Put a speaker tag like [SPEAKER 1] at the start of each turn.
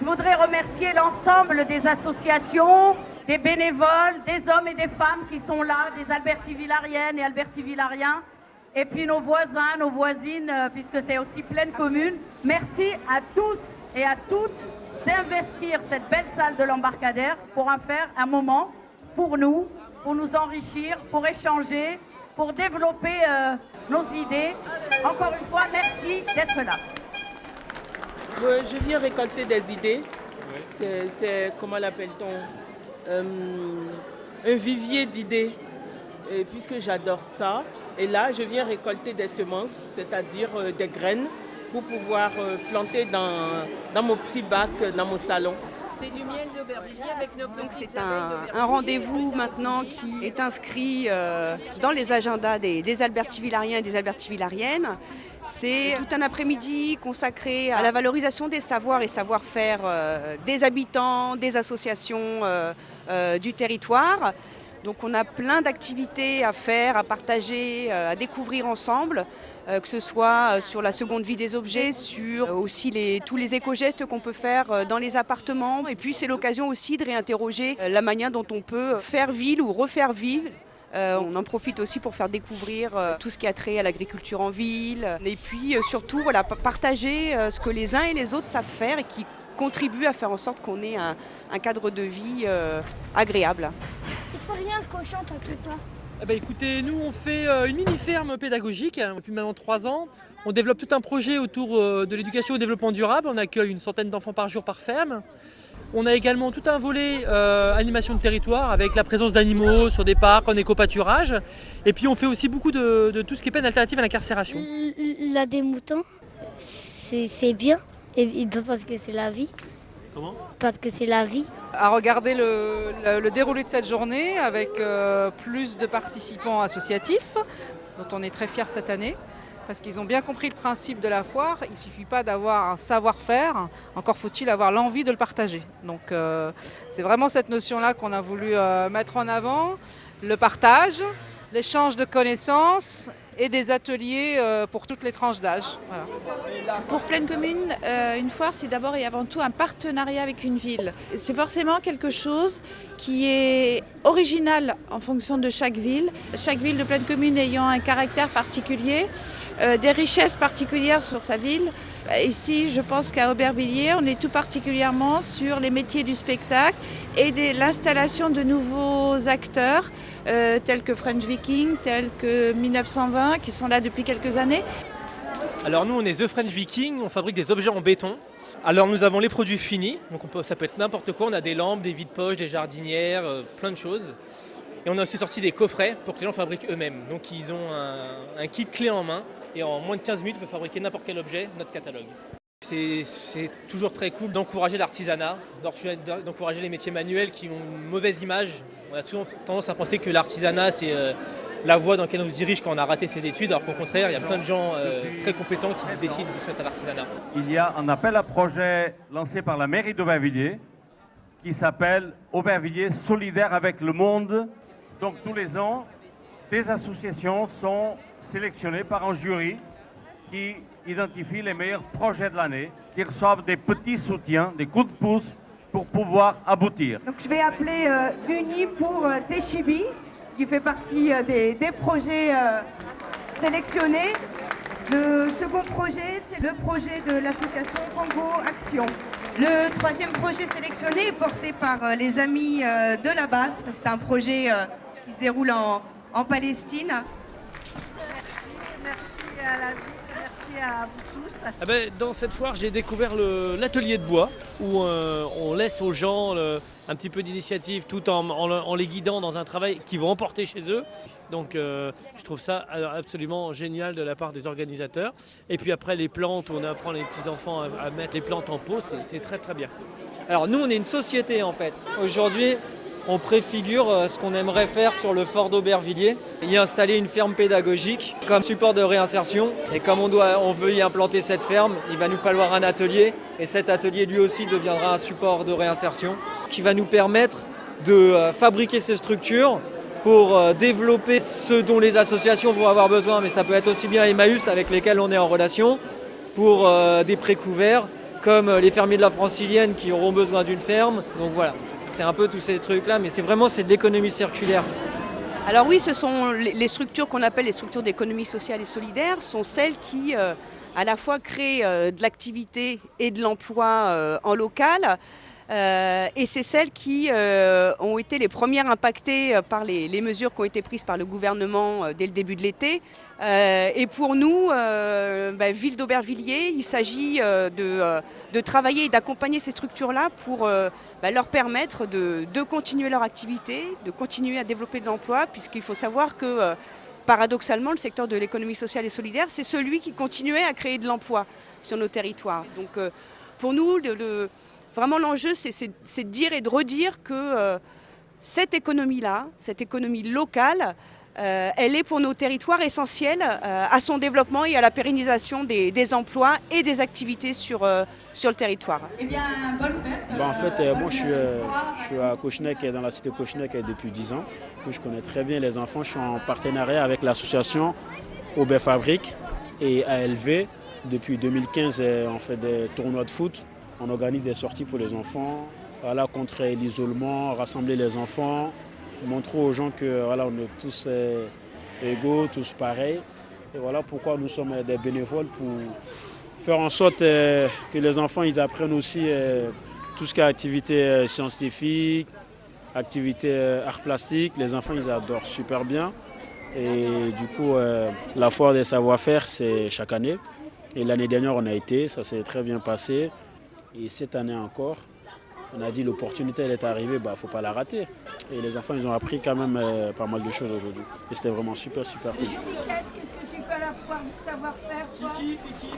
[SPEAKER 1] Je voudrais remercier l'ensemble des associations, des bénévoles, des hommes et des femmes qui sont là, des Albertivillariennes et Albertivillariens, et puis nos voisins, nos voisines, puisque c'est aussi pleine commune. Merci à tous et à toutes d'investir cette belle salle de l'embarcadère pour en faire un moment pour nous enrichir, pour échanger, pour développer nos idées. Encore une fois, merci d'être là.
[SPEAKER 2] Je viens récolter des idées. C'est comment l'appelle-t-on, un vivier d'idées. Et puisque j'adore ça, et là je viens récolter des semences, c'est-à-dire des graines, pour pouvoir planter dans mon petit bac, dans mon salon.
[SPEAKER 3] C'est du miel d'Aubervilliers avec nos
[SPEAKER 4] Donc c'est un rendez-vous maintenant qui est inscrit dans les agendas des Albertivillariens et des Albertivillariennes. C'est tout un après-midi consacré à la valorisation des savoirs et savoir-faire des habitants, des associations du territoire. Donc on a plein d'activités à faire, à partager, à découvrir ensemble, que ce soit sur la seconde vie des objets, sur aussi tous les éco-gestes qu'on peut faire dans les appartements. Et puis c'est l'occasion aussi de réinterroger la manière dont on peut faire ville ou refaire ville. On en profite aussi pour faire découvrir tout ce qui a trait à l'agriculture en ville. Et puis surtout voilà, partager ce que les uns et les autres savent faire et qui contribuent à faire en sorte qu'on ait un cadre de vie agréable.
[SPEAKER 5] Il faut rien de cochon, t'inquiète pas.
[SPEAKER 6] Eh ben écoutez, nous on fait une mini-ferme pédagogique depuis maintenant 3 ans. On développe tout un projet autour de l'éducation au développement durable. On accueille une centaine d'enfants par jour par ferme. On a également tout un volet animation de territoire avec la présence d'animaux sur des parcs, en éco-pâturage. Et puis on fait aussi beaucoup de tout ce qui est peine alternative à l'incarcération.
[SPEAKER 5] La des moutons, c'est bien, et parce que c'est la vie.
[SPEAKER 6] Comment ?
[SPEAKER 5] Parce que c'est la vie.
[SPEAKER 7] À regarder le déroulé de cette journée avec plus de participants associatifs, dont on est très fiers cette année, parce qu'ils ont bien compris le principe de la foire. Il ne suffit pas d'avoir un savoir-faire, encore faut-il avoir l'envie de le partager. Donc c'est vraiment cette notion-là qu'on a voulu mettre en avant, le partage, l'échange de connaissances et des ateliers pour toutes les tranches d'âge. Voilà.
[SPEAKER 8] Pour Pleine Commune, une foire, c'est d'abord et avant tout un partenariat avec une ville. C'est forcément quelque chose qui est original en fonction de chaque ville de Pleine Commune ayant un caractère particulier, des richesses particulières sur sa ville. Ici, je pense qu'à Aubervilliers, on est tout particulièrement sur les métiers du spectacle et l'installation de nouveaux acteurs tels que French Viking, tels que 1920, qui sont là depuis quelques années.
[SPEAKER 9] Alors nous on est The French Viking, on fabrique des objets en béton. Alors nous avons les produits finis, donc ça peut être n'importe quoi, on a des lampes, des vides-poches, des jardinières, plein de choses. Et on a aussi sorti des coffrets pour que les gens fabriquent eux-mêmes. Donc ils ont un kit clé en main et en moins de 15 minutes ils peuvent fabriquer n'importe quel objet, notre catalogue. C'est toujours très cool d'encourager l'artisanat, d'encourager les métiers manuels qui ont une mauvaise image. On a souvent tendance à penser que l'artisanat c'est la voie dans laquelle on se dirige quand on a raté ses études, alors qu'au contraire, il y a plein de gens très compétents qui décident de se mettre à l'artisanat.
[SPEAKER 10] Il y a un appel à projet lancé par la mairie d'Aubervilliers qui s'appelle Aubervilliers solidaire avec le monde. Donc tous les ans, des associations sont sélectionnées par un jury qui identifie les meilleurs projets de l'année, qui reçoivent des petits soutiens, des coups de pouce pour pouvoir aboutir.
[SPEAKER 1] Donc je vais appeler Uni pour Teshibi, qui fait partie des projets sélectionnés. Le second projet, c'est le projet de l'association Congo Action.
[SPEAKER 4] Le troisième projet sélectionné est porté par les amis de la Basse. C'est un projet qui se déroule en Palestine.
[SPEAKER 3] Merci à la ville, merci à vous tous.
[SPEAKER 9] Ah ben, dans cette foire, j'ai découvert l'atelier de bois où on laisse aux gens un petit peu d'initiative tout en les guidant dans un travail qu'ils vont emporter chez eux. Donc je trouve ça absolument génial de la part des organisateurs. Et puis après les plantes, où on apprend les petits-enfants à mettre les plantes en pot, c'est très très bien.
[SPEAKER 11] Alors nous on est une société en fait. Aujourd'hui on préfigure ce qu'on aimerait faire sur le fort d'Aubervilliers, y installer une ferme pédagogique comme support de réinsertion. Et comme on veut y implanter cette ferme, il va nous falloir un atelier. Et cet atelier lui aussi deviendra un support de réinsertion qui va nous permettre de fabriquer ces structures pour développer ce dont les associations vont avoir besoin. Mais ça peut être aussi bien Emmaüs avec lesquels on est en relation pour des précouverts, comme les fermiers de la Francilienne qui auront besoin d'une ferme. Donc voilà, c'est un peu tous ces trucs-là, mais c'est de l'économie circulaire.
[SPEAKER 4] Alors oui, ce sont les structures qu'on appelle les structures d'économie sociale et solidaire, sont celles qui à la fois créent de l'activité et de l'emploi en local. Et c'est celles qui ont été les premières impactées par les mesures qui ont été prises par le gouvernement dès le début de l'été. Et pour nous, Ville d'Aubervilliers, il s'agit de travailler et d'accompagner ces structures-là pour leur permettre de continuer leur activité, de continuer à développer de l'emploi, puisqu'il faut savoir que paradoxalement, le secteur de l'économie sociale et solidaire, c'est celui qui continuait à créer de l'emploi sur nos territoires. Donc pour nous, vraiment, l'enjeu, c'est de dire et de redire que cette économie-là, cette économie locale, elle est pour nos territoires essentielle à son développement et à la pérennisation des emplois et des activités sur le territoire.
[SPEAKER 1] Eh bien, bonne fête.
[SPEAKER 12] En fait, moi, je suis à Cochenac, dans la cité Cochenac depuis 10 ans. Je connais très bien les enfants. Je suis en partenariat avec l'association Aubert Fabrique et ALV. Depuis 2015, on fait des tournois de foot. On organise des sorties pour les enfants, voilà, contre l'isolement, rassembler les enfants, montrer aux gens que voilà, on est tous égaux, tous pareils. Et voilà pourquoi nous sommes des bénévoles pour faire en sorte que les enfants ils apprennent aussi tout ce qui est activité scientifique, activité art plastique. Les enfants ils adorent super bien. Et du coup, la foire des savoir-faire, c'est chaque année. Et l'année dernière, on a été, ça s'est très bien passé. Et cette année encore, on a dit l'opportunité elle est arrivée, il ne faut pas la rater. Et les enfants, ils ont appris quand même pas mal de choses aujourd'hui. Et c'était vraiment super, super cool.
[SPEAKER 3] Julie Quête, qu'est-ce que tu fais à la foire du savoir-faire, toi?
[SPEAKER 9] Kiki.